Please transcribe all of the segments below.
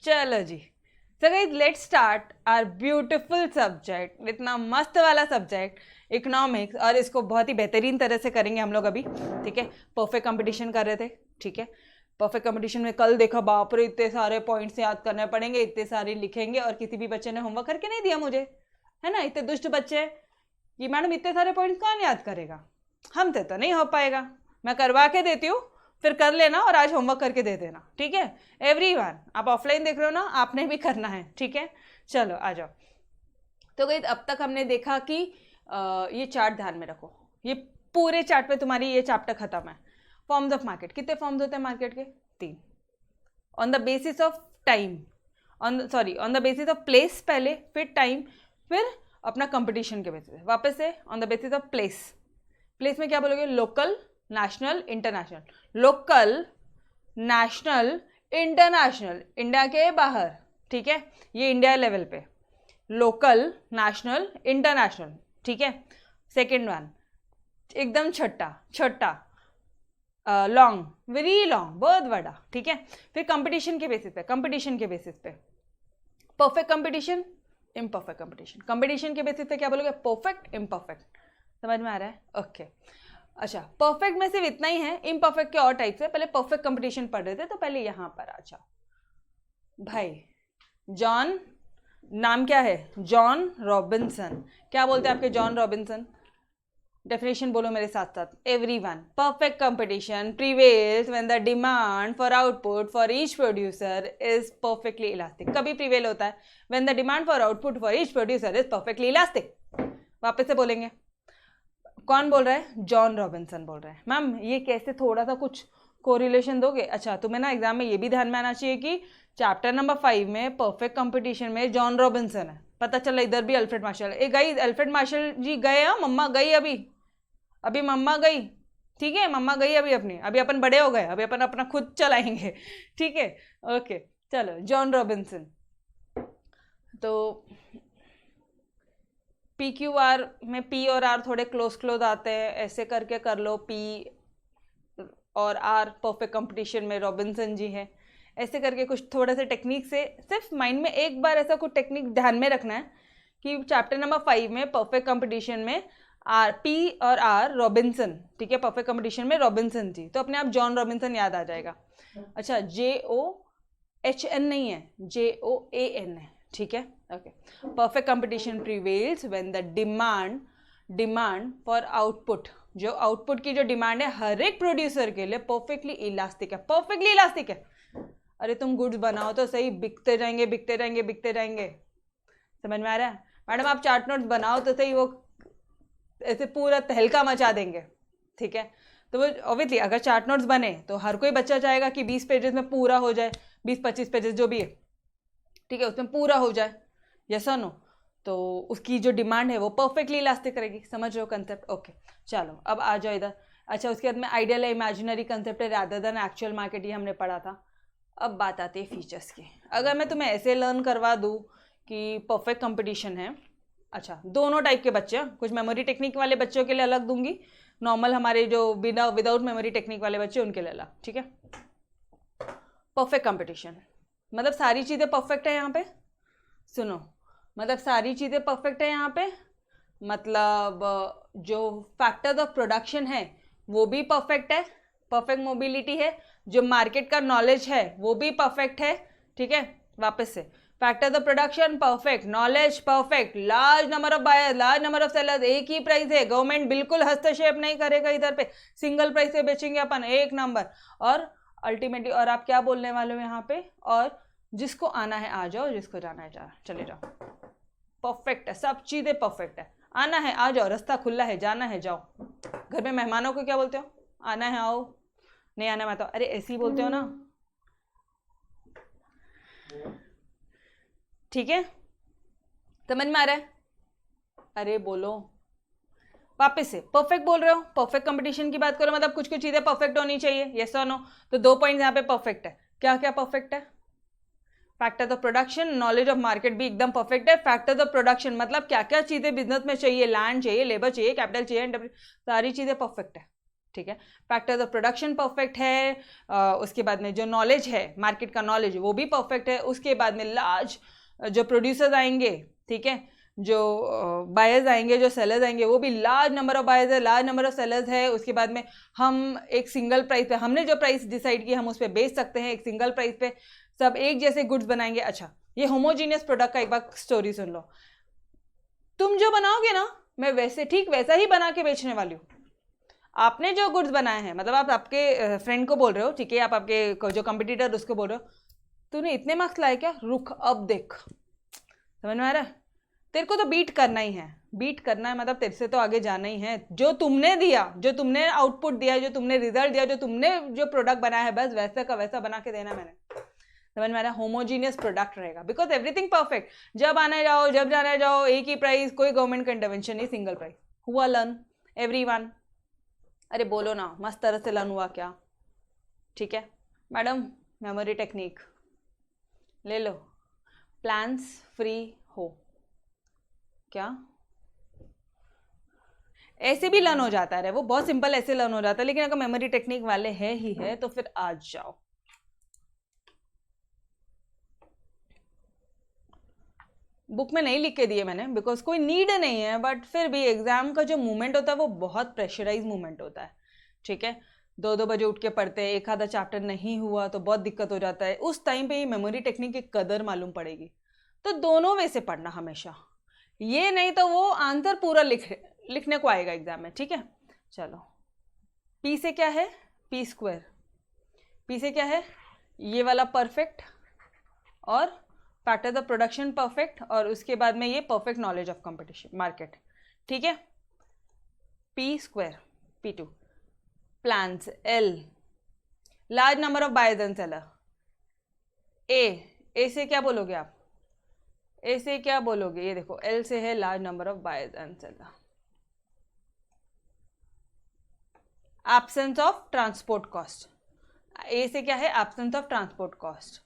चलो जी, so guys let's start our beautiful subject, इतना मस्त वाला सब्जेक्ट इकोनॉमिक्स, और इसको बहुत ही बेहतरीन तरह से करेंगे हम लोग अभी। ठीक है, परफेक्ट कंपटीशन कर रहे थे। ठीक है, परफेक्ट कंपटीशन में कल देखा, बाप रे इतने सारे पॉइंट्स याद करने पड़ेंगे, इतने सारे लिखेंगे, और किसी भी बच्चे ने होमवर्क करके नहीं दिया मुझे, है ना। इतने दुष्ट बच्चे हैं कि मैडम इतने सारे पॉइंट्स कौन याद करेगा, हमसे तो नहीं हो पाएगा, मैं करवा के देती हूँ, फिर कर लेना और आज होमवर्क करके दे देना। ठीक है एवरीवन, आप ऑफलाइन देख रहे हो ना, आपने भी करना है। ठीक है, चलो आ जाओ। तो गाइस अब तक हमने देखा कि ये चार्ट ध्यान में रखो, ये पूरे चार्ट पे तुम्हारी ये चैप्टर खत्म है। फॉर्म्स ऑफ मार्केट, कितने फॉर्म्स होते हैं मार्केट के? 3। On the basis of time, on the basis of place पहले, फिर टाइम, फिर अपना कंपटीशन के बेसिस। वापस से on the basis of place. Place में क्या बोलोगे? Local, national, international. Local, national, international, India के बाहर। ठीक है, ये इंडिया लेवल पे लोकल, नेशनल, इंटरनेशनल। ठीक है, सेकेंड वन एकदम छोटा, लॉन्ग, वेरी लॉन्ग, बहुत बड़ा। ठीक है, फिर कंपटीशन के बेसिस पे, perfect competition, imperfect competition. Competition के बेसिस पे क्या बोलोगे? Perfect, imperfect. समझ में आ रहा है? ओके अच्छा, परफेक्ट में सिर्फ इतना ही है, इम्परफेक्ट के और टाइप्स है। पहले परफेक्ट कंपटीशन पढ़ रहे थे, तो पहले यहां पर आ जाओ भाई। जॉन, नाम क्या है? John Robinson. क्या बोलते हैं आपके जॉन रॉबिन्सन? डेफिनेशन बोलो मेरे साथ साथ everyone. Perfect competition prevails when the demand for output for each producer is perfectly elastic. कभी प्रिवेल होता है? When the demand for output for each producer is perfectly elastic. वापस से बोलेंगे, कौन बोल रहा है? जॉन रॉबिन्सन बोल रहे हैं। मैम ये कैसे, थोड़ा सा कुछ कोरिलेशन दोगे? अच्छा, तुम्हें ना एग्जाम में ये भी ध्यान में आना चाहिए कि चैप्टर नंबर 5 में परफेक्ट कंपटीशन में जॉन रॉबिन्सन है। पता चला इधर भी अल्फ्रेड मार्शल। ए गई, अल्फ्रेड मार्शल जी गए? मम्मा गई अभी मम्मा गई। ठीक है, मम्मा गई अभी अपन बड़े हो गए, अभी अपन अपना खुद चलाएंगे। ठीक है, ओके चलो, जॉन रॉबिन्सन। तो PQR में P और R थोड़े क्लोज आते हैं, ऐसे करके कर लो। P और R परफेक्ट कंपटीशन में रॉबिन्सन जी है। ऐसे करके कुछ थोड़े से टेक्निक से, सिर्फ माइंड में एक बार ऐसा कुछ टेक्निक ध्यान में रखना है कि चैप्टर नंबर 5 में परफेक्ट कंपटीशन में P और R रॉबिन्सन। ठीक है, परफेक्ट कंपटीशन में रॉबिन्सन जी, तो अपने आप जॉन रॉबिन्सन याद आ जाएगा। अच्छा, JOHN नहीं है, JOAN है। ठीक है, okay. Perfect competition prevails when the demand for output, जो आउटपुट की जो डिमांड है हर एक प्रोड्यूसर के लिए परफेक्टली इलास्टिक है। परफेक्टली इलास्टिक है। अरे तुम गुड्स बनाओ तो सही, बिकते जाएंगे। समझ में आ रहा है? मैडम आप चार्ट नोट्स बनाओ तो सही, वो ऐसे पूरा तहलका मचा देंगे। ठीक है, तो वो ऑब्वियसली अगर चार्ट नोट्स बने तो हर कोई बच्चा चाहेगा कि 20 पेजेस में पूरा हो जाए, 20-25 पेजेस जो भी है। ठीक है, उसमें पूरा हो जाए, यस और नो। तो उसकी जो डिमांड है वो परफेक्टली इलास्टिक रहेगी। समझ रहे हो कंसेप्ट? ओके चलो, अब आ जाओ इधर। अच्छा, उसके बाद में आइडियल है, इमेजिनरी कंसेप्ट है, रादर देन एक्चुअल मार्केट, ये हमने पढ़ा था। अब बात आती है फीचर्स की। अगर मैं तुम्हें ऐसे लर्न करवा दूँ कि परफेक्ट कंपटीशन है, अच्छा दोनों टाइप के बच्चे, कुछ मेमोरी टेक्निक वाले बच्चों के लिए अलग दूंगी, नॉर्मल हमारे जो विदाउट मेमोरी टेक्निक वाले बच्चे उनके लिए अलग। ठीक है, परफेक्ट कंपटीशन मतलब सारी चीज़ें परफेक्ट है यहाँ पे। सुनो, मतलब सारी चीज़ें परफेक्ट है यहाँ पे, मतलब जो फैक्टर्स ऑफ प्रोडक्शन है वो भी परफेक्ट है, परफेक्ट मोबिलिटी है, जो मार्केट का नॉलेज है वो भी परफेक्ट है। ठीक है, वापस से factors of production perfect, knowledge perfect, large number of buyers, large number of sellers, एक ही प्राइस है, गवर्नमेंट बिल्कुल हस्तक्षेप नहीं करेगा इधर पे, सिंगल प्राइस से बेचेंगे अपन, एक नंबर। और अल्टीमेटली, और आप क्या बोलने वाले हो यहाँ पे? और जिसको आना है आ जाओ, जिसको जाना है चले जाओ। परफेक्ट है, सब चीजें परफेक्ट है। आना है आ जाओ, रास्ता खुला है, जाना है जाओ। घर में मेहमानों को क्या बोलते हो? आना है आओ, नहीं आना मत आओ। अरे ऐसे ही बोलते हो ना। ठीक है, समझ में आ रहा है? अरे बोलो वापस से। परफेक्ट बोल रहे हो, परफेक्ट कंपटीशन की बात करो, मतलब कुछ कुछ चीजें परफेक्ट होनी चाहिए, यस और नो। तो 2 पॉइंट यहाँ पे परफेक्ट है। क्या क्या परफेक्ट है? Factors of production, knowledge of market भी एकदम परफेक्ट है। फैक्टर्स ऑफ प्रोडक्शन मतलब क्या क्या चीजें बिजनेस में चाहिए, लैंड चाहिए, लेबर चाहिए, कैपिटल चाहिए, सारी चीजें परफेक्ट है। ठीक है। फैक्टर्स ऑफ प्रोडक्शन परफेक्ट है, उसके बाद में जो नॉलेज है, मार्केट का नॉलेज, वो भी परफेक्ट है। उसके बाद में लार्ज जो प्रोड्यूसर्स आएंगे, ठीक है, जो बायर्स आएंगे, जो सेलर्स आएंगे, वो भी लार्ज नंबर ऑफ बायर्स है, लार्ज नंबर ऑफ सेलर्स है। उसके बाद में हम एक सिंगल प्राइस पे, हमने जो प्राइस डिसाइड की हम उस पर बेच सकते हैं, एक सिंगल प्राइस पे सब एक जैसे गुड्स बनाएंगे। अच्छा, ये होमोजीनियस प्रोडक्ट का एक बार स्टोरी सुन लो। तुम जो बनाओगे ना, मैं वैसे ठीक वैसा ही बना के बेचने वाली हूँ। आपने जो गुड्स बनाए हैं, मतलब आप आपके फ्रेंड को बोल रहे हो, ठीक है, आप आपके जो कंपटीटर उसको बोल रहे हो, तूने इतने मार्क्स लाए क्या, रुक अब देख। समझ में आ रहा है? तेरे को तो बीट करना ही है, बीट करना है मतलब तेरे से तो आगे जाना ही है। जो तुमने दिया, जो तुमने आउटपुट दिया, जो तुमने रिजल्ट दिया, जो तुमने जो प्रोडक्ट बनाया है, बस वैसा का वैसा बना के देना मैंने। समझ में आ रहा है? होमोजीनियस प्रोडक्ट रहेगा, बिकॉज एवरीथिंग परफेक्ट। जब आने जाओ, जब जाने जाओ, एक ही प्राइस, कोई गवर्नमेंट का इंटरवेंशन नहीं, सिंगल प्राइस हुआ लर्न एवरीवन। अरे बोलो ना, मस्त तरह से लर्न हुआ क्या? ठीक है मैडम, मेमोरी टेक्निक ले लो, प्लान्स फ्री हो क्या? ऐसे भी लर्न हो जाता है, वो बहुत सिंपल ऐसे लर्न हो जाता है। लेकिन अगर मेमोरी टेक्निक वाले है ही है तो फिर आज जाओ। बुक में नहीं लिख के दिए मैंने, बिकॉज कोई नीड नहीं है, बट फिर भी एग्जाम का जो मूवमेंट होता है वो बहुत प्रेशराइज मूवमेंट होता है। ठीक है, 2-2 बजे उठ के पढ़ते हैं, एक आधा चैप्टर नहीं हुआ तो बहुत दिक्कत हो जाता है। उस टाइम पे ये मेमोरी टेक्निक की कदर मालूम पड़ेगी। तो दोनों वे से पढ़ना हमेशा, ये नहीं तो वो आंसर पूरा लिखने को आएगा एग्जाम में। ठीक है, चलो, पी से क्या है, पी स्क्वायर। पी से क्या है, ये वाला परफेक्ट, और फैक्टर्स ऑफ प्रोडक्शन परफेक्ट, और उसके बाद में ये perfect knowledge of competition market. ठीक है, P square, P2, plans L, large number of buyers and seller. A से क्या बोलोगे आप, ए से क्या बोलोगे, ये देखो L से है large number of buyers and seller. Absence of transport cost, A से क्या है, absence of transport cost.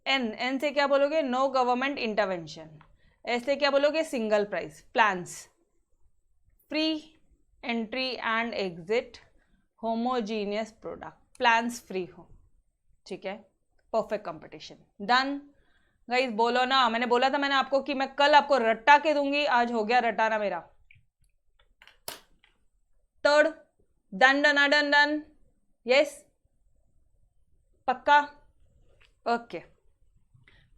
N से क्या बोलोगे, नो गवर्नमेंट इंटरवेंशन। एस से क्या बोलोगे, single price. Plans free entry and exit, homogeneous product, plans free हो। ठीक है, परफेक्ट कंपटीशन, डन। गाइस बोलो ना, मैंने बोला था मैंने आपको कि मैं कल आपको रट्टा के दूंगी, आज हो गया रटाना मेरा। Third, done done done done, yes पक्का, ओके।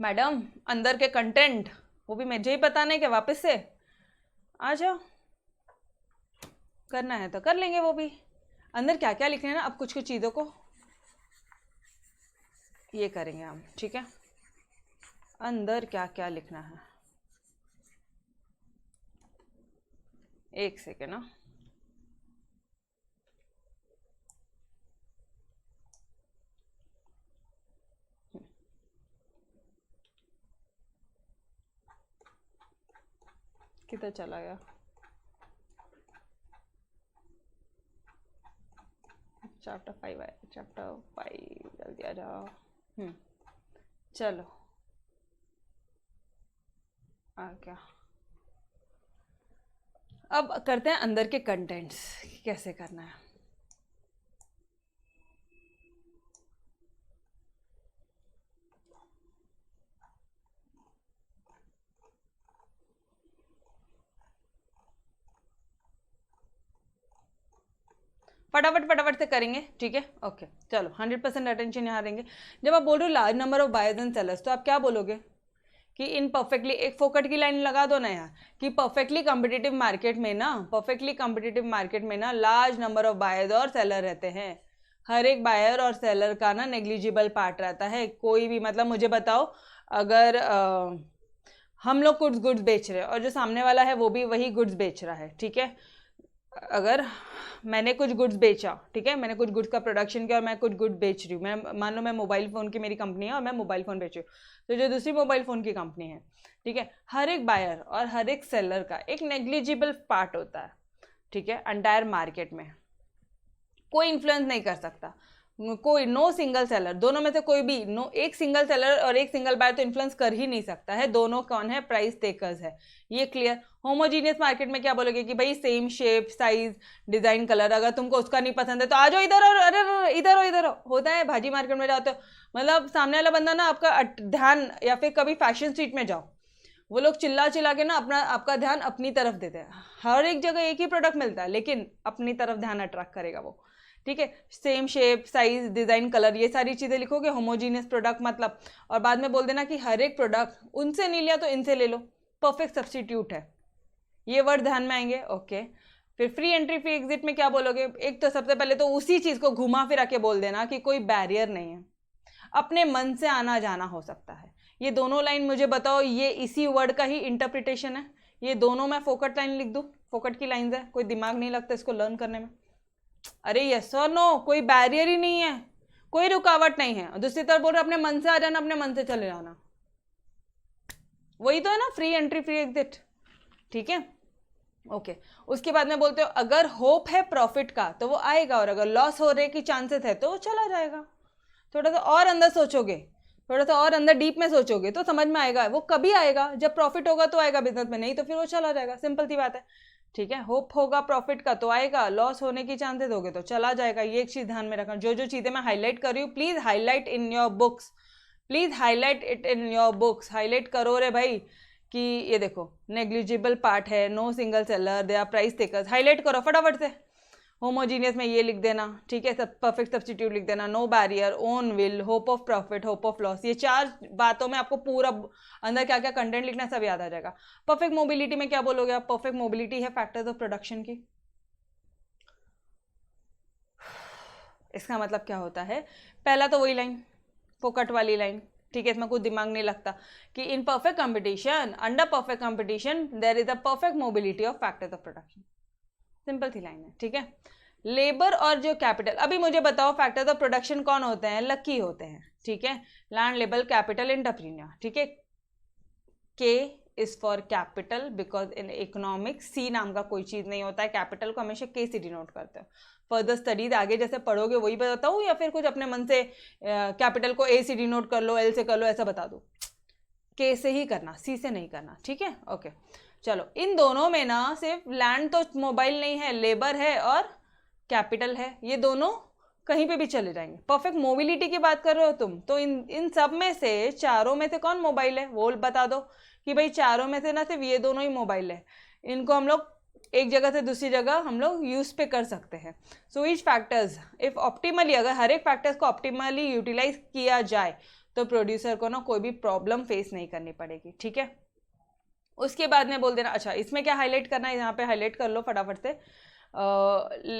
मैडम अंदर के कंटेंट वो भी मुझे ही पता नहीं कि वापस से आ जाओ, करना है तो कर लेंगे वो भी। अंदर क्या क्या लिखना है ना, अब कुछ कुछ चीज़ों को ये करेंगे हम। ठीक है, अंदर क्या क्या लिखना है, एक सेकेंड ना, किधर चला गया, चैप्टर 5 है, चैप्टर 5 जल्दी आ जाओ। चलो आ गया। अब करते हैं अंदर के कंटेंट्स, कैसे करना है। फटाफट से करेंगे। ठीक है, ओके चलो, 100% अटेंशन यहाँ देंगे। जब आप बोल रहे हो large number of buyers and sellers, तो आप क्या बोलोगे कि इन परफेक्टली, एक फोकट की लाइन लगा दो ना यहाँ, कि परफेक्टली कॉम्पिटिटिव मार्केट में ना, परफेक्टली कॉम्पिटिटिव मार्केट में ना लार्ज नंबर ऑफ बायर्स और सेलर रहते हैं। हर एक बायर और सेलर का ना नेग्लिजिबल पार्ट रहता है। कोई भी, मतलब मुझे बताओ, अगर हम लोग कुछ गुड्स बेच रहे हैं और जो सामने वाला है वो भी वही गुड्स बेच रहा है, ठीक है, अगर मैंने कुछ गुड्स बेचा, ठीक है, मैंने कुछ गुड्स का प्रोडक्शन किया और मैं कुछ गुड्स बेच रही हूँ, मैं मान लो मैं मोबाइल फ़ोन की मेरी कंपनी है और मैं मोबाइल फ़ोन बेच रही हूँ, तो जो दूसरी मोबाइल फ़ोन की कंपनी है, ठीक है, हर एक बायर और हर एक सेलर का एक नेग्लिजिबल पार्ट होता है। ठीक है, एंटायर मार्केट में कोई इन्फ्लुएंस नहीं कर सकता। कोई नो सिंगल सेलर, दोनों में से कोई भी नो, एक सिंगल सेलर और एक सिंगल बायर तो इन्फ्लुएंस कर ही नहीं सकता है, दोनों कौन है, प्राइस टेकर्स है, ये क्लियर। होमोजीनियस मार्केट में क्या बोलोगे कि भाई same shape, size, design, colour, अगर तुमको उसका नहीं पसंद है तो आ जाओ इधर, और अरे इधर होता है। भाजी मार्केट में जाते हो, मतलब सामने वाला बंदा ना आपका ध्यान, या फिर कभी फैशन स्ट्रीट में जाओ, वो लोग चिल्ला चिल्ला के ना आपका ध्यान अपनी तरफ देते हैं। हर एक जगह एक ही प्रोडक्ट मिलता है लेकिन अपनी तरफ ध्यान अट्रैक्ट करेगा वो, ठीक है। Same shape, size, design, colour, ये सारी चीजें लिखोगे, होमोजीनियस प्रोडक्ट मतलब। और बाद में बोल देना कि हर एक प्रोडक्ट उनसे नहीं लिया तो इनसे ले लो, परफेक्ट सब्स्टिट्यूट है, ये वर्ड ध्यान में आएंगे, ओके। फिर फ्री एंट्री फ्री एग्जिट में क्या बोलोगे, एक तो सबसे पहले तो उसी चीज को घुमा फिरा के बोल देना कि कोई बैरियर नहीं है, अपने मन से आना जाना हो सकता है। ये दोनों लाइन मुझे बताओ, ये इसी वर्ड का ही इंटरप्रिटेशन है, ये दोनों मैं फोकट लाइन लिख दूं, फोकट की लाइन है, कोई दिमाग नहीं लगता इसको लर्न करने में। अरे यस और नो, कोई बैरियर ही नहीं है, कोई रुकावट नहीं है। दूसरी तरफ बोल रहे अपने मन से आ जाना, अपने मन से चले जाना, वही तो है ना फ्री एंट्री फ्री एग्जिट, ठीक है, ओके। उसके बाद में बोलते हो अगर होप है प्रॉफिट का तो वो आएगा, और अगर लॉस हो रहे की चांसेस है तो वो चला जाएगा। थोड़ा सा और अंदर सोचोगे, थोड़ा सा और अंदर डीप में सोचोगे तो समझ में आएगा, वो कभी आएगा जब प्रॉफिट होगा तो आएगा बिजनेस में, नहीं तो फिर वो चला जाएगा, सिंपल सी बात है, ठीक है। होप होगा प्रॉफिट का तो आएगा, लॉस होने की चांसेस होगे तो चला जाएगा। ये एक चीज ध्यान में रखना, जो जो चीजें मैं हाईलाइट कर रही हूँ please highlight in your books, please highlight it in your books, highlight करो रे भाई, कि ये देखो नेग्लिजिबल पार्ट है, no single seller, they are price takers, highlight करो फटाफट से। होमोजीनियस में ये लिख देना, ठीक है, सब परफेक्ट सब्स्टिट्यूट लिख देना, no barrier, own will, hope of profit, hope of loss, ये 4 बातों में आपको पूरा अंदर क्या क्या कंटेंट लिखना है सब याद आ जाएगा। परफेक्ट मोबिलिटी में क्या बोलोगे आप, परफेक्ट मोबिलिटी है फैक्टर्स ऑफ प्रोडक्शन की। इसका मतलब क्या होता है, पहला तो वही लाइन, फोकट वाली लाइन, ठीक है, इसमें कुछ दिमाग नहीं लगता, कि in perfect competition, under perfect competition there is a perfect mobility of factors of production, simple सी लाइन है, ठीक है। लेबर और जो कैपिटल, अभी मुझे बताओ फैक्टर्स ऑफ प्रोडक्शन कौन होते हैं, लकी होते हैं, ठीक है, लैंड, लेबर, कैपिटल, एंटरप्रेन्योर, ठीक है। K is for capital because in economics C नाम का कोई चीज नहीं होता है, कैपिटल को हमेशा के से डिनोट करते हो। फर्दर स्टडीज आगे जैसे पढ़ोगे वही बताऊँ, या फिर कुछ अपने मन से कैपिटल को ए से डिनोट कर लो, एल से कर लो, ऐसा बता दो, के से ही करना, सी से नहीं करना, ठीक है, ओके। चलो इन दोनों में ना सिर्फ लैंड तो मोबाइल नहीं है, लेबर है और कैपिटल है, ये दोनों कहीं पे भी चले जाएंगे। परफेक्ट मोबिलिटी की बात कर रहे हो तुम, तो इन सब में से चारों में से कौन मोबाइल है वो बता दो, कि भाई चारों में से ना सिर्फ ये दोनों ही मोबाइल है, इनको हम लोग एक जगह से दूसरी जगह हम लोग यूज पे कर सकते हैं। So each factors if optimally, अगर हर एक फैक्टर्स को ऑप्टिमली यूटिलाइज किया जाए तो प्रोड्यूसर को ना कोई भी प्रॉब्लम फेस नहीं करनी पड़ेगी, ठीक है। उसके बाद में बोल देना, अच्छा इसमें क्या हाईलाइट करना है, यहाँ पे हाईलाइट कर लो फटाफट से,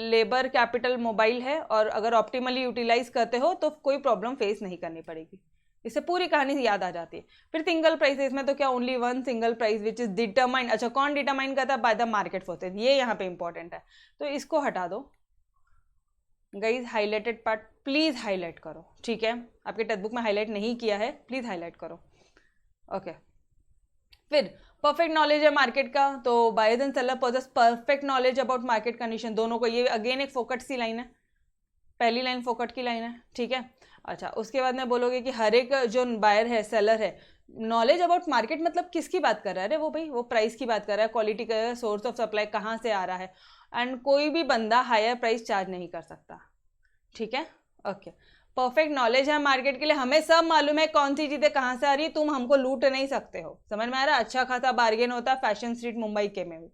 लेबर, कैपिटल, मोबाइल है, और अगर ऑप्टिमली यूटिलाइज करते हो तो कोई प्रॉब्लम फेस नहीं करनी पड़ेगी, इससे पूरी कहानी याद आ जाती है। फिर सिंगल प्राइस, इसमें तो क्या only one single price which is determined, अच्छा कौन डिटरमाइन करता है, बाय द मार्केट फोर्सेस, ये यहाँ पे इंपॉर्टेंट है, तो इसको हटा दो guys, highlighted part please highlight करो, ठीक है, आपके टेक्स्ट बुक में हाईलाइट नहीं किया है, प्लीज हाईलाइट करो, ओके। फिर परफेक्ट नॉलेज है मार्केट का, तो buyers and seller possess perfect knowledge about market condition, दोनों को, ये अगेन एक फोकट सी लाइन है, पहली लाइन फोकट की लाइन है, ठीक है। अच्छा उसके बाद में बोलोगे कि हर एक जो बायर है, सेलर है, नॉलेज अबाउट मार्केट मतलब किसकी बात कर रहा है, अरे वो भाई वो प्राइस की बात कर रहा है, क्वालिटी का, सोर्स ऑफ सप्लाई कहाँ से आ रहा है, एंड कोई भी बंदा हायर प्राइस चार्ज नहीं कर सकता, ठीक है, ओके। परफेक्ट नॉलेज है मार्केट के लिए, हमें सब मालूम है कौन सी चीजें कहाँ से आ रही है, तुम हमको लूट नहीं सकते हो, समझ में आ रहा है, अच्छा खासा बार्गेन होता है फैशन स्ट्रीट मुंबई के में भी,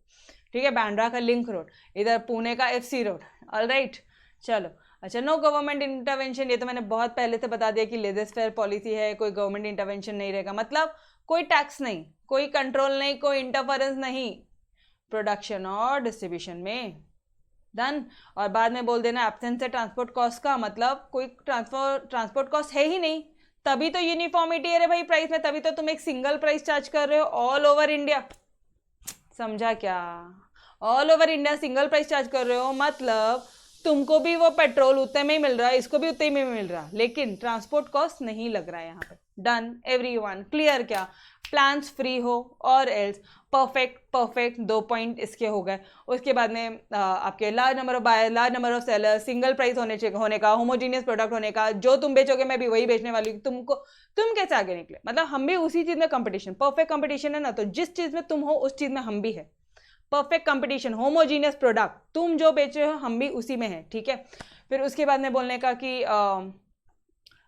ठीक है, बांद्रा का लिंक रोड, इधर पुणे का FC रोड, ऑलराइट। चलो अच्छा, नो गवर्नमेंट इंटरवेंशन, ये तो मैंने बहुत पहले से बता दिया कि लेजर फेयर पॉलिसी है, कोई गवर्नमेंट इंटरवेंशन नहीं रहेगा, मतलब कोई टैक्स नहीं, कोई कंट्रोल नहीं, कोई इंटरफेरेंस नहीं प्रोडक्शन और डिस्ट्रीब्यूशन में, डन। और बाद में बोल देना एब्सेंस है ट्रांसपोर्ट कॉस्ट का, मतलब कोई ट्रांसपोर्ट कॉस्ट है ही नहीं, तभी तो यूनिफॉर्मिटी है रे भाई प्राइस में, तभी तो तुम एक सिंगल प्राइस चार्ज कर रहे हो ऑल ओवर इंडिया, समझा क्या, all over India single price charge कर रहे हो, मतलब तुमको भी वो पेट्रोल उतने में ही मिल रहा है, इसको भी उतने में मिल रहा है, लेकिन ट्रांसपोर्ट कॉस्ट नहीं लग रहा है यहाँ पे, डन एवरीवन, क्लियर क्या, प्लान्स फ्री हो, और एल्स परफेक्ट 2 पॉइंट इसके हो गए। उसके बाद में आपके large number of sellers, single price होने का, होमोजीनियस प्रोडक्ट होने का, जो तुम बेचोगे मैं भी वही बेचने वाली हूँ, तुम कैसे आगे निकले, मतलब हम भी उसी चीज में कंपटीशन, परफेक्ट कंपटीशन है ना, तो जिस चीज में तुम हो उस चीज में हम भी है, परफेक्ट कंपटीशन, होमोजीनियस प्रोडक्ट, तुम जो बेचे हो हम भी उसी में है, ठीक है। फिर उसके बाद में बोलने का कि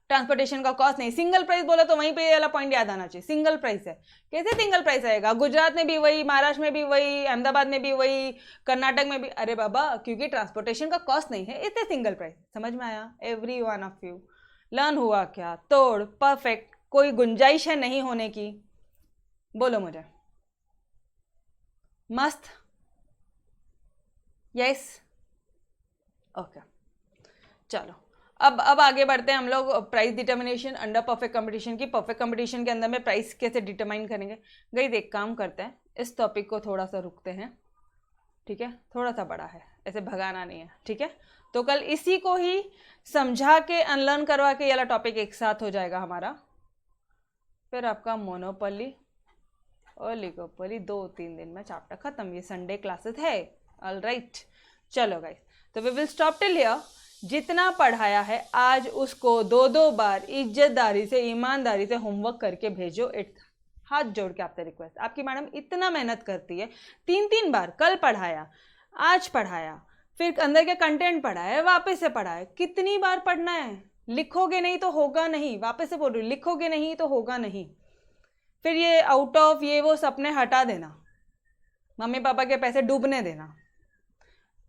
ट्रांसपोर्टेशन का कॉस्ट नहीं, सिंगल प्राइस बोला तो वहीं पे ये वाला पॉइंट याद आना चाहिए, सिंगल प्राइस है, कैसे सिंगल प्राइस आएगा, गुजरात में भी वही, महाराष्ट्र में भी वही, अहमदाबाद में भी वही, कर्नाटक में भी, अरे बाबा क्योंकि ट्रांसपोर्टेशन का कॉस्ट नहीं है इसलिए सिंगल प्राइस। समझ में आया every one of you? Learn हुआ क्या? तोड़, परफेक्ट, कोई गुंजाइश है नहीं होने की? बोलो मुझे। मस्त? यस, ओके, चलो अब आगे बढ़ते हैं हम लोग price determination under perfect competition की। परफेक्ट कंपटीशन के अंदर में प्राइस कैसे डिटरमाइन करेंगे? गाइस एक काम करते हैं, इस टॉपिक को थोड़ा सा रुकते हैं, ठीक है, थोड़ा सा बड़ा है, ऐसे भगाना नहीं है, ठीक है। तो कल इसी को ही समझा के अनलर्न करवा के ये वाला टॉपिक एक साथ हो जाएगा हमारा, फिर आपका मोनोपोली ओलिगोपोली 2-3 दिन में चैप्टर खत्म। ये संडे क्लासेस है, ऑलराइट। चलो गाइस, तो we will stop till here. जितना पढ़ाया है आज उसको 2-2 बार इज्जतदारी से, ईमानदारी से होमवर्क करके भेजो। इट्स हाथ जोड़ के आपसे रिक्वेस्ट, आपकी मैडम इतना मेहनत करती है, 3-3 बार, कल पढ़ाया, आज पढ़ाया, फिर अंदर के कंटेंट पढ़ाया, वापस से पढ़ाया, कितनी बार पढ़ना है? लिखोगे नहीं तो होगा नहीं, वापस से बोल रही हूँ, लिखोगे नहीं तो होगा नहीं। फिर ये आउट ऑफ ये वो सपने हटा देना, मम्मी पापा के पैसे डूबने देना।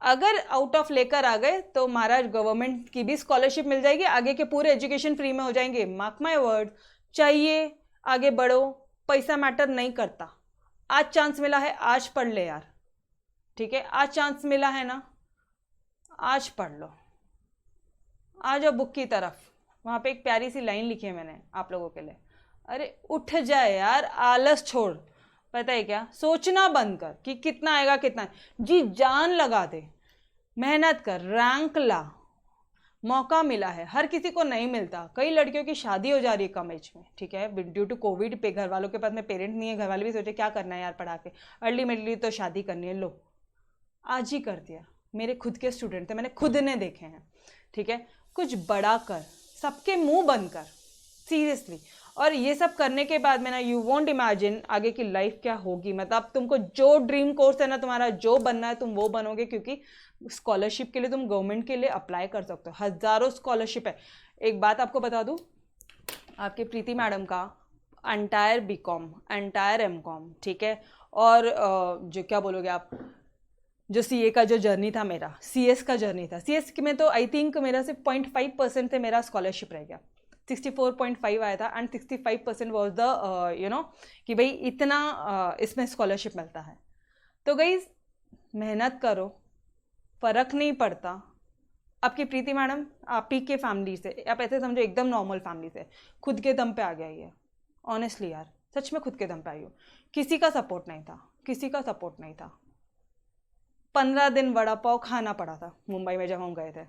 अगर आउट ऑफ लेकर आ गए तो महाराज गवर्नमेंट की भी स्कॉलरशिप मिल जाएगी, आगे के पूरे एजुकेशन फ्री में हो जाएंगे। मार्क माय वर्ड, चाहिए आगे बढ़ो, पैसा मैटर नहीं करता। आज चांस मिला है, आज पढ़ ले यार, ठीक है, आज चांस मिला है ना, आज पढ़ लो। आ जाओ बुक की तरफ, वहाँ पे एक प्यारी सी लाइन लिखी है मैंने आप लोगों के लिए, अरे उठ जाए यार, आलस छोड़, पता है क्या, सोचना बंद कर कि कितना आएगा कितना, जी जान लगा दे, मेहनत कर, रैंक ला। मौका मिला है, हर किसी को नहीं मिलता। कई लड़कियों की शादी हो जा रही है कम एज में, ठीक है, ड्यू टू कोविड पे घर वालों के पास में पेरेंट नहीं है, घर वाले भी सोचे क्या करना है यार पढ़ा के, अल्टीमेटली तो शादी करनी है, लो आज ही कर दिया। मेरे खुद के स्टूडेंट थे, मैंने खुद ने देखे हैं, ठीक है। कुछ बड़ा कर, सबके मुंह बंद कर, सीरियसली। और ये सब करने के बाद में ना, यू वॉन्ट इमेजिन आगे की लाइफ क्या होगी। मतलब तुमको जो ड्रीम कोर्स है ना तुम्हारा, जो बनना है तुम वो बनोगे, क्योंकि स्कॉलरशिप के लिए तुम गवर्नमेंट के लिए अप्लाई कर सकते हो, हज़ारों स्कॉलरशिप है। एक बात आपको बता दूं, आपके प्रीति मैडम का एंटायर बीकॉम, एंटायर एमकॉम, ठीक है, और जो क्या बोलोगे आप, जो सीए का जो जर्नी था मेरा, सीएस का जर्नी था, सीएस में तो आई थिंक मेरा सिर्फ 0.5% से मेरा स्कॉलरशिप रह गया, 64.5 आया था, and 65% was the you know कि भाई इतना इसमें स्कॉलरशिप मिलता है। तो गाइस मेहनत करो, फ़र्क नहीं पड़ता। आपकी प्रीति मैडम आप ही के फैमिली से, आप ऐसे समझो एकदम नॉर्मल फैमिली से, खुद के दम पे आ गया ये, ऑनेस्टली यार, सच में खुद के दम पे आई हो, किसी का सपोर्ट नहीं था, किसी का सपोर्ट नहीं था। 15 दिन वड़ा पाव खाना पड़ा था मुंबई में जब हम गए थे।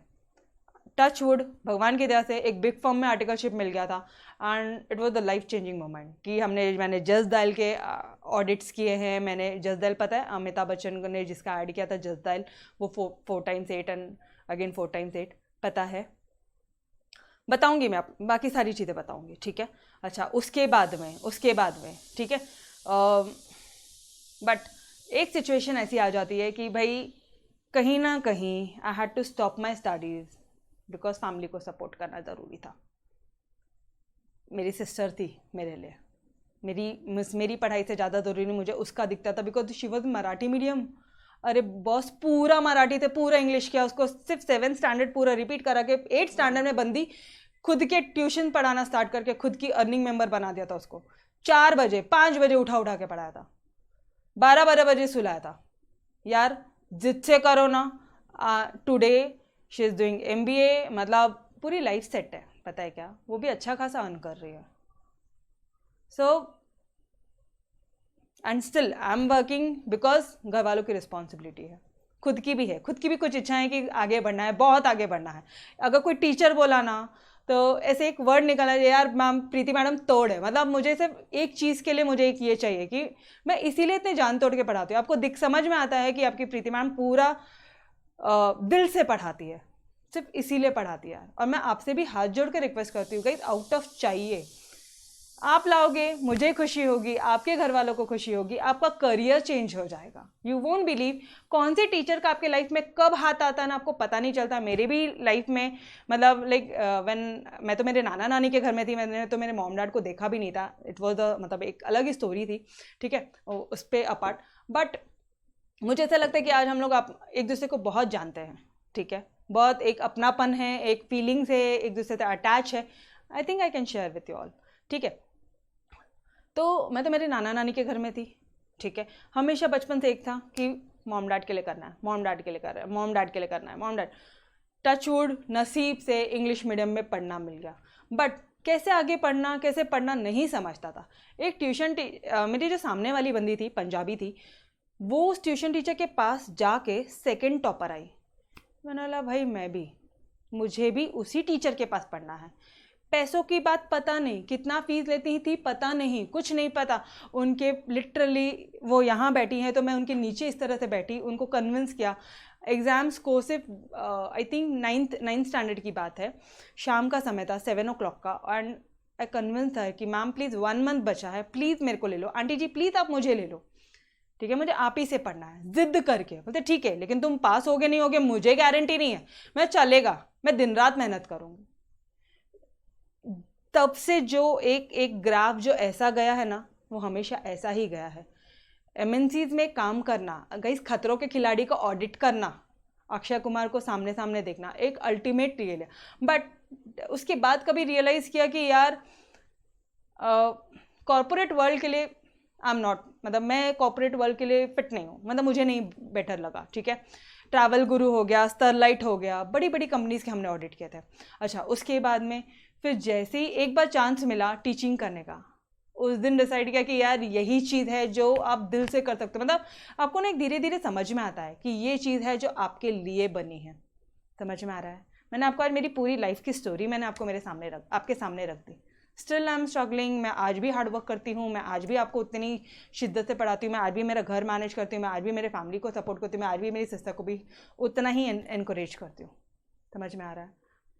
टच वुड, भगवान की दया से एक बिग फर्म में आर्टिकलशिप मिल गया था, and it was the life changing moment कि मैंने जस्ट डायल के ऑडिट्स किए हैं। मैंने जस्ट डायल, पता है अमिताभ बच्चन ने जिसका ऐड किया था जस्ट डायल, वो 4x8 एंड अगेन 4x8, पता है, बताऊंगी मैं, बाकी सारी चीज़ें बताऊंगी, ठीक है। अच्छा उसके बाद में ठीक है, बट एक सिचुएशन ऐसी आ जाती है कि भाई कहीं ना कहीं I had to stop my studies because family को सपोर्ट करना ज़रूरी था। मेरी सिस्टर थी मेरे लिए, मेरी पढ़ाई से ज़्यादा ज़रूरी नहीं मुझे उसका दिखता था, because she was Marathi medium. अरे बॉस पूरा मराठी थे, पूरा इंग्लिश किया, उसको सिर्फ 7th स्टैंडर्ड पूरा रिपीट करा के 8th स्टैंडर्ड में बंदी खुद के ट्यूशन पढ़ाना स्टार्ट करके खुद की अर्निंग मेंबर बना दिया था उसको। 4 बजे 5 बजे उठा के पढ़ाया था, 12 बजे सुलाया था। यार जिद से करो ना। Today she is doing MBA, मतलब पूरी लाइफ सेट है, पता है क्या, वो भी अच्छा खासा अर्न कर रही है। So and still I am working because घर वालों की रिस्पॉन्सिबिलिटी है, खुद की भी है, खुद की भी कुछ इच्छा है कि आगे बढ़ना है, बहुत आगे बढ़ना है। अगर कोई टीचर बोला ना तो ऐसे एक वर्ड निकला यार मैम प्रीति मैडम तोड़ है, मतलब मुझे सिर्फ एक चीज़ के लिए मुझे एक ये चाहिए कि मैं इसीलिए इतने जान तोड़ के पढ़ाती हूँ। आपको समझ में आता है कि आपकी प्रीति मैडम पूरा दिल से पढ़ाती है, सिर्फ इसीलिए पढ़ाती है। और मैं आपसे भी हाथ जोड़ के रिक्वेस्ट करती हूँ गाइस, आउट ऑफ चाहिए आप लाओगे, मुझे खुशी होगी, आपके घर वालों को खुशी होगी, आपका करियर चेंज हो जाएगा। यू वोंट बिलीव कौन से टीचर का आपके लाइफ में कब हाथ आता है ना आपको पता नहीं चलता। मेरे भी लाइफ में मतलब लाइक मैं तो मेरे नाना नानी के घर में थी, मैंने तो मेरे मॉम डैड को देखा भी नहीं था। इट वॉज मतलब एक अलग ही स्टोरी थी, ठीक है, उस पर अपार्ट। बट मुझे ऐसा लगता है कि आज हम लोग एक दूसरे को बहुत जानते हैं, ठीक है, बहुत एक अपनापन है, एक फीलिंग्स है, एक दूसरे से अटैच है। I think I can share with you all, ठीक है। तो मैं तो मेरे नाना नानी के घर में थी, ठीक है। हमेशा बचपन से एक था कि मॉम डैड के लिए करना है, मॉम डैड के लिए कर रहा है, मॉम डैड के लिए करना है, मॉम डैड। टचवुड नसीब से इंग्लिश मीडियम में पढ़ना मिल गया, बट कैसे आगे पढ़ना कैसे पढ़ना नहीं समझता था। एक ट्यूशन मेरी जो सामने वाली बंदी थी, पंजाबी थी, वो उस ट्यूशन टीचर के पास जाके सेकंड टॉपर आई। मैंने बोला भाई मुझे भी उसी टीचर के पास पढ़ना है। पैसों की बात पता नहीं, कितना फीस लेती थी पता नहीं, कुछ नहीं पता उनके। लिटरली वो यहाँ बैठी हैं तो मैं उनके नीचे इस तरह से बैठी, उनको कन्विंस किया। एग्ज़ाम्स को सिर्फ आई थिंक नाइन्थ स्टैंडर्ड की बात है, शाम का समय था 7 o'clock का, एंड आई कन्विंस है कि मैम प्लीज़ 1 month बचा है, प्लीज़ मेरे को ले लो, आंटी जी प्लीज़ आप मुझे ले लो, ठीक है, मुझे आप ही से पढ़ना है। जिद करके बोलते ठीक है लेकिन तुम पास होगे नहीं होगे मुझे गारंटी नहीं है, मैं चलेगा, मैं दिन रात मेहनत करूँगी। तब से जो एक ग्राफ जो ऐसा गया है ना, वो हमेशा ऐसा ही गया है। MNCs में काम करना, गाइस खतरों के खिलाड़ी का ऑडिट करना, अक्षय कुमार को सामने सामने देखना, एक अल्टीमेट रियल है। बट उसके बाद कभी रियलाइज़ किया कि यार कॉर्पोरेट वर्ल्ड के लिए आई एम नॉट, मतलब मैं कॉर्पोरेट वर्ल्ड के लिए फिट नहीं हूँ, मतलब मुझे नहीं बेटर लगा, ठीक है। ट्रैवल गुरु हो गया, स्टरलाइट हो गया, बड़ी बड़ी कंपनीज के हमने ऑडिट किए थे। अच्छा, उसके बाद में फिर जैसे ही एक बार चांस मिला टीचिंग करने का, उस दिन डिसाइड किया कि यार यही चीज़ है जो आप दिल से कर सकते हो। मतलब आपको ना एक धीरे धीरे समझ में आता है कि ये चीज़ है जो आपके लिए बनी है। समझ में आ रहा है? मैंने आपको आज मेरी पूरी लाइफ की स्टोरी मैंने आपको आपके सामने रख दी। स्टिल आई एम स्ट्रगलिंग, मैं आज भी हार्ड वर्क करती हूँ, मैं आज भी आपको उतनी शिद्दत से पढ़ाती हूँ, मैं आज भी मेरा घर मैनेज करती हूँ, मैं आज भी मेरे फैमिली को सपोर्ट करती हूँ, मैं आज भी मेरी सिस्टर को भी उतना ही एनकरेज करती हूँ। समझ में आ रहा है?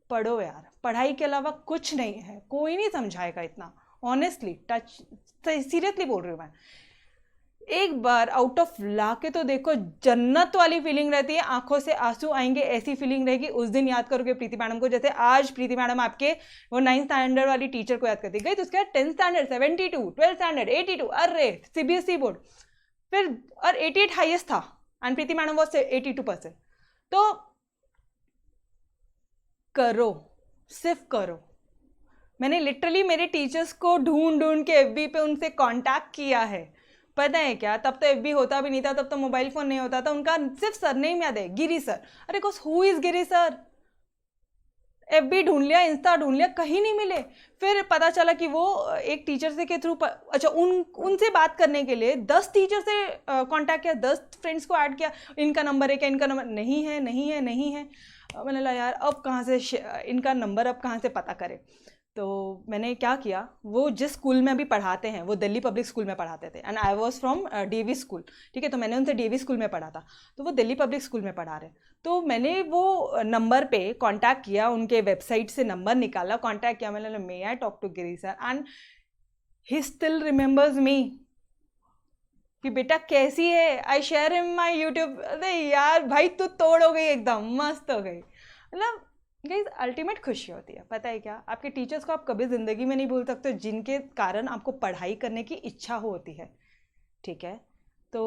पढ़ो यार, पढ़ाई के अलावा कुछ नहीं है, कोई नहीं समझाएगा इतना। ऑनेस्टली सीरियसली बोल रही हूँ मैं। एक बार आउट ऑफ ला के तो देखो, जन्नत वाली फीलिंग रहती है, आंखों से आंसू आएंगे ऐसी फीलिंग रहेगी। उस दिन याद करोगे प्रीति मैडम को, जैसे आज प्रीति मैडम आपके वो 9th स्टैंडर्ड वाली टीचर को याद करती गई, तो उसके बाद 10th स्टैंडर्ड 72, 12th स्टैंडर्ड 82, अरे CBSE बोर्ड, फिर और 88 हाईएस्ट था, एंड प्रीति मैडम वॉज 82%। तो करो, सिर्फ करो। मैंने लिटरली मेरे टीचर्स को ढूंढ के FB पे उनसे कांटेक्ट किया है। पता है क्या, तब तो FB होता भी नहीं था, तब तो मोबाइल फोन नहीं होता था। उनका सिर्फ सरनेम याद है, गिरी सर। अरे cause who is Giri sir? FB ढूंढ लिया, इंस्टा ढूंढ लिया, कहीं नहीं मिले। फिर पता चला कि वो एक टीचर से के थ्रू अच्छा उनसे बात करने के लिए 10 टीचर से कांटेक्ट किया, 10 फ्रेंड्स को ऐड किया, इनका नंबर है क्या, इनका नंबर नहीं है, नहीं है, नहीं है। मैंने कहा यार अब कहाँ से इनका नंबर अब कहाँ से पता करें। तो मैंने क्या किया, वो जिस स्कूल में अभी पढ़ाते हैं वो दिल्ली पब्लिक स्कूल में पढ़ाते थे, and I was from DAV school, ठीक है। तो मैंने उनसे DAV स्कूल में पढ़ा था, तो वो दिल्ली पब्लिक स्कूल में पढ़ा रहे। तो मैंने वो नंबर पे कांटेक्ट किया, उनके वेबसाइट से नंबर निकाला, कांटेक्ट किया, मैंने may I talk to Giri sir, and he still remembers me कि बेटा कैसी है। I share him my YouTube. अरे यार भाई तू तोड़ हो गई, एकदम मस्त हो गई। मतलब गाइस अल्टीमेट खुशी होती है। पता है क्या, आपके टीचर्स को आप कभी ज़िंदगी में नहीं भूल सकते, जिनके कारण आपको पढ़ाई करने की इच्छा होती है, ठीक है। तो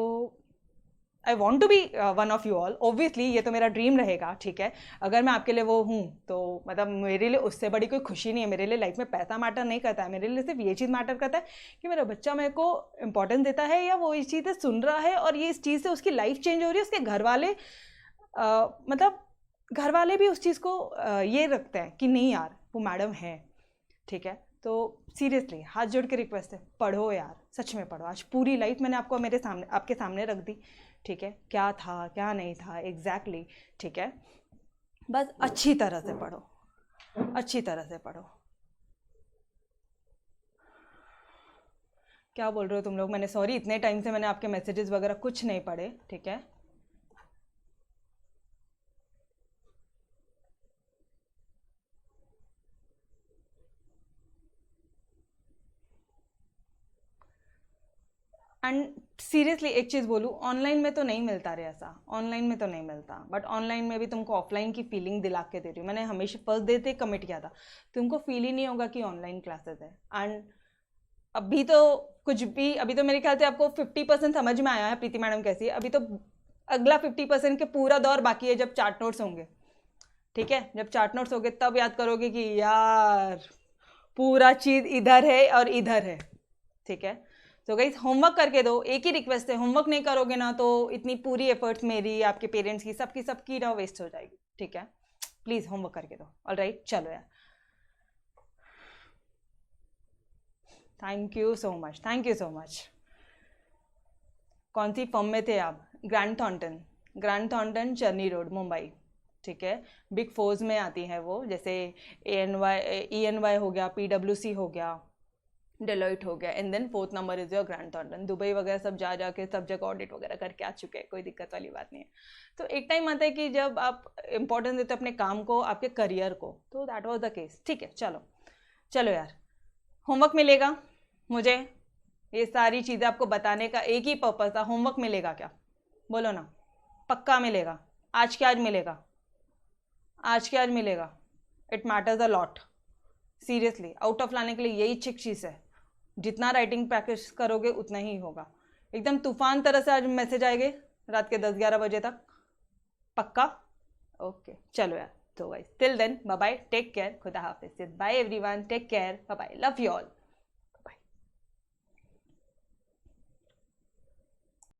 I want to be one of you all, obviously ये तो मेरा ड्रीम रहेगा, ठीक है। अगर मैं आपके लिए वो हूँ तो मतलब मेरे लिए उससे बड़ी कोई खुशी नहीं है। मेरे लिए लाइफ में पैसा मैटर नहीं करता है, मेरे लिए सिर्फ ये चीज़ मैटर करता है कि मेरा बच्चा मेरे को इंपॉर्टेंस देता है, या वो इस चीज़ से सुन रहा है और ये इस चीज़ से उसकी लाइफ चेंज हो रही है। उसके घर वाले मतलब घर वाले भी उस चीज़ को ये रखते हैं कि नहीं यार वो मैडम है, ठीक है। तो सीरियसली हाथ जोड़ के रिक्वेस्ट है, पढ़ो यार, सच में पढ़ो। आज पूरी लाइफ मैंने आपको आपके सामने रख दी, ठीक है, क्या था क्या नहीं था एग्जैक्टली, ठीक है। बस अच्छी तरह से पढ़ो, अच्छी तरह से पढ़ो। क्या बोल रहे हो तुम लोग? मैंने सॉरी, इतने टाइम से मैंने आपके मैसेजेस वगैरह कुछ नहीं पढ़े, ठीक है? एंड सीरियसली एक चीज़ बोलूँ, ऑनलाइन में तो नहीं मिलता रे ऐसा, ऑनलाइन में तो नहीं मिलता, बट ऑनलाइन में भी तुमको ऑफलाइन की फीलिंग दिला के दे रही हूँ। मैंने हमेशा फर्स्ट डे से कमिट किया था, तुमको फील ही नहीं होगा कि ऑनलाइन क्लासेस है। एंड अभी तो कुछ भी, अभी तो मेरे ख्याल से आपको 50% समझ में आया है प्रीति मैडम कैसी है। अभी तो अगला 50% के पूरा दौर बाकी है, जब चार्ट नोट्स होंगे, ठीक है? जब चार्ट नोट्स होंगे तब याद करोगे कि यार पूरा चीज़ इधर है और इधर है, ठीक है? तो गाइस होमवर्क करके दो। एक ही रिक्वेस्ट है, होमवर्क नहीं करोगे ना तो इतनी पूरी एफर्ट्स मेरी, आपके पेरेंट्स की, सबकी ना वेस्ट हो जाएगी, ठीक है? प्लीज़ होमवर्क करके दो। ऑलराइट, चलो यार, thank you so much, thank you so much. कौन सी फर्म में थे आप? Grand Thornton, grand Thornton, Charni road, Mumbai, ठीक है? बिग फोर्स में आती हैं वो, जैसे ENY हो गया, PwC हो गया, डेलॉइट हो गया, and then fourth number is your Grant Thornton. Dubai वगैरह सब जा के सब जगह ऑडिट वगैरह करके आ चुके हैं, कोई दिक्कत वाली बात नहीं है। तो एक टाइम आता है कि जब आप इंपॉर्टेंस देते हो अपने काम को, आपके करियर को, तो दैट वाज द केस, ठीक है? चलो चलो यार, होमवर्क मिलेगा मुझे। ये सारी चीज़ें आपको बताने का एक ही पर्पज़ था, होमवर्क मिलेगा क्या? बोलो ना, पक्का मिलेगा? आज के आज मिलेगा, आज के आज मिलेगा। It matters a lot, seriously. Out of लाने के लिए यही चिक चीज़ है, जितना राइटिंग प्रैक्टिस करोगे उतना ही होगा। एकदम तूफान तरह से आज मैसेज आएंगे रात के 10-11 बजे तक, पक्का? ओके चलो यार, तो guys till then bye bye, take care, खुदा हाफिज, bye everyone, take care, bye bye, love you all.